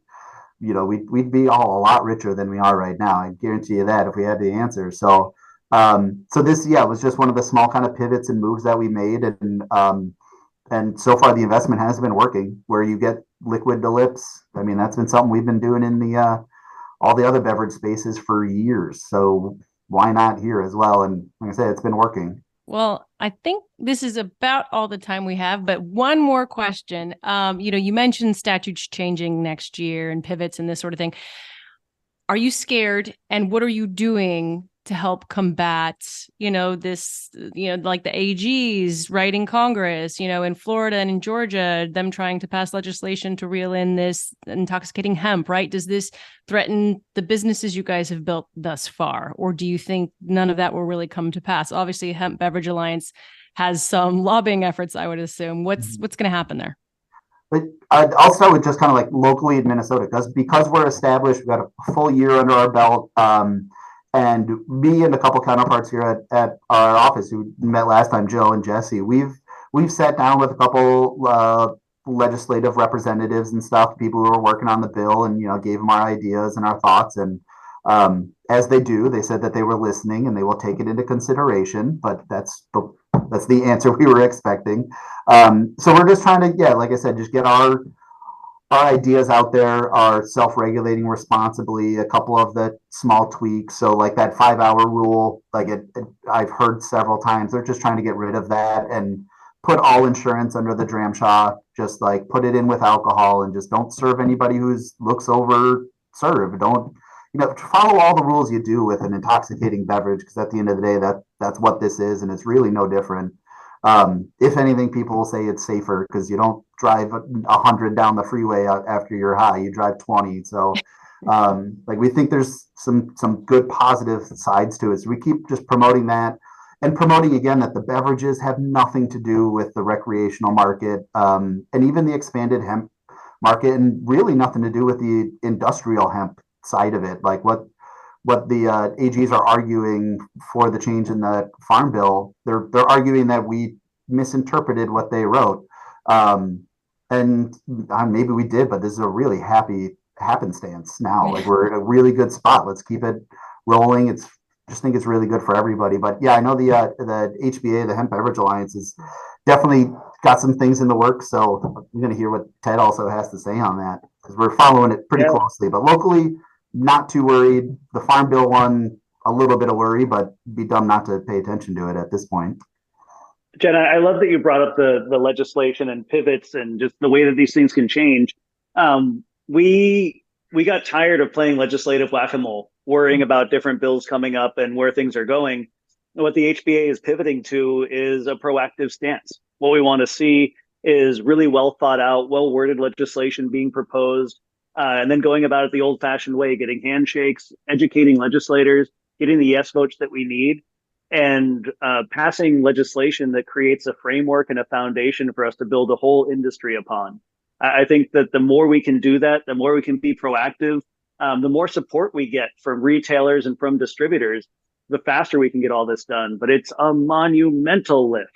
be all a lot richer than we are right now. I guarantee you that if we had the answer. So this, was just one of the small kind of pivots and moves that we made, and so far the investment has been working. Where you get liquid to lips, I mean, that's been something we've been doing in the all the other beverage spaces for years. So why not here as well? And like I said, it's been working. Well, I think this is about all the time we have, but one more question. You mentioned statutes changing next year and pivots and this sort of thing. Are you scared? And what are you doing to help combat, this, like the AGs writing Congress, in Florida and in Georgia, them trying to pass legislation to reel in this intoxicating hemp, right? Does this threaten the businesses you guys have built thus far? Or do you think none of that will really come to pass? Obviously, Hemp Beverage Alliance has some lobbying efforts, I would assume. What's going to happen there? But I'll start with just kind of like locally in Minnesota, because we're established, we've got a full year under our belt. And me and a couple counterparts here at our office who met last time, Joe and Jesse, we've sat down with a couple legislative representatives and stuff, people who are working on the bill, and gave them our ideas and our thoughts. And as they do, they said that they were listening and they will take it into consideration. But that's the answer we were expecting. So we're just trying to, like I said, just get our ideas out there, are self-regulating responsibly, a couple of the small tweaks. So like that 5-hour rule, I've heard several times, they're just trying to get rid of that and put all insurance under the dram shop, just like put it in with alcohol and just don't serve anybody who's looks over serve. Don't, follow all the rules you do with an intoxicating beverage, because at the end of the day, that's what this is, and it's really no different. If anything, people will say it's safer because you don't drive 100 down the freeway after you're high. You drive 20. So, we think there's some good positive sides to it. So we keep just promoting that, and promoting again that the beverages have nothing to do with the recreational market, and even the expanded hemp market, and really nothing to do with the industrial hemp side of it. Like what the AGs are arguing for the change in the farm bill, they're arguing that we misinterpreted what they wrote, and maybe we did, but this is a really happy happenstance now. Like, we're in a really good spot. Let's keep it rolling. Just think it's really good for everybody. But yeah, I know the HBA, the Hemp Beverage Alliance, is definitely got some things in the works. So I'm going to hear what Ted also has to say on that, because we're following it pretty closely. But locally, not too worried. The Farm Bill one, a little bit of worry, but be dumb not to pay attention to it at this point. Jen, I love that you brought up the legislation and pivots and just the way that these things can change. We got tired of playing legislative whack-a-mole, worrying about different bills coming up and where things are going. What the HBA is pivoting to is a proactive stance. What we want to see is really well thought out, well-worded legislation being proposed, and then going about it the old-fashioned way, getting handshakes, educating legislators, getting the yes votes that we need, and passing legislation that creates a framework and a foundation for us to build a whole industry upon. I think that the more we can do that, the more we can be proactive, the more support we get from retailers and from distributors, the faster we can get all this done. But it's a monumental lift.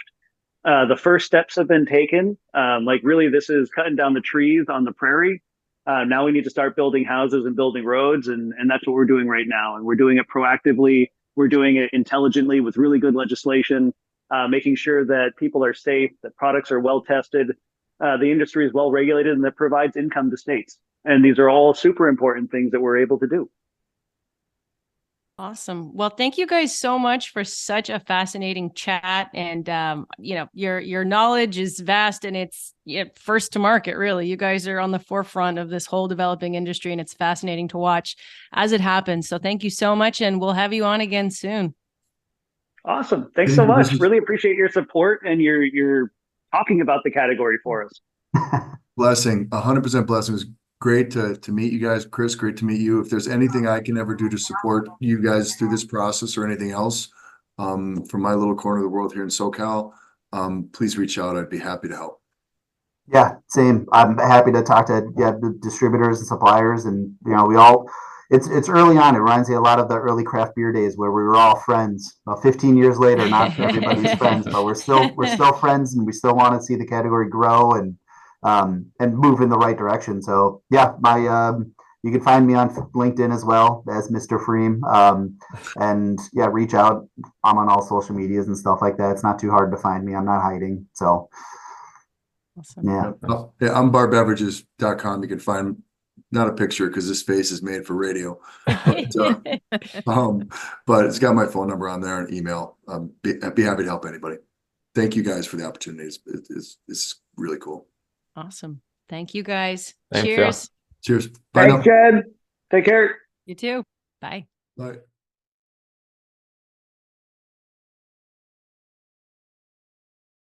The first steps have been taken. Really, this is cutting down the trees on the prairie. Now we need to start building houses and building roads, and that's what we're doing right now. And we're doing it proactively. We're doing it intelligently with really good legislation, making sure that people are safe, that products are well tested, the industry is well regulated, and that provides income to states. And these are all super important things that we're able to do. Awesome. Well, thank you guys so much for such a fascinating chat. And, your knowledge is vast, and it's first to market, really. You guys are on the forefront of this whole developing industry, and it's fascinating to watch as it happens. So thank you so much, and we'll have you on again soon. Awesome. Thanks so much. Really appreciate your support and your talking about the category for us. Blessing, 100% blessing. It was great to meet you guys. Chris, great to meet you. If there's anything I can ever do to support you guys through this process or anything else, from my little corner of the world here in SoCal, please reach out. I'd be happy to help. Yeah, same. I'm happy to talk to the distributors and suppliers, and we all, it's early on. It reminds me a lot of the early craft beer days where we were all friends. 15 years later, not everybody's friends, but we're still friends, and we still want to see the category grow and move in the right direction. So yeah, you can find me on LinkedIn as well as Mr. Fream. And yeah, reach out. I'm on all social medias and stuff like that. It's not too hard to find me. I'm not hiding. So Awesome. yeah. Yeah, I'm barbeverages.com. You can find not a picture because this space is made for radio. But it's got my phone number on there and email. I'd be happy to help anybody. Thank you guys for the opportunity. It's really cool. Awesome. Thank you guys. Thanks, Cheers. Cheers. Bye Thanks, now. Jen. Take care. You too. Bye. Bye.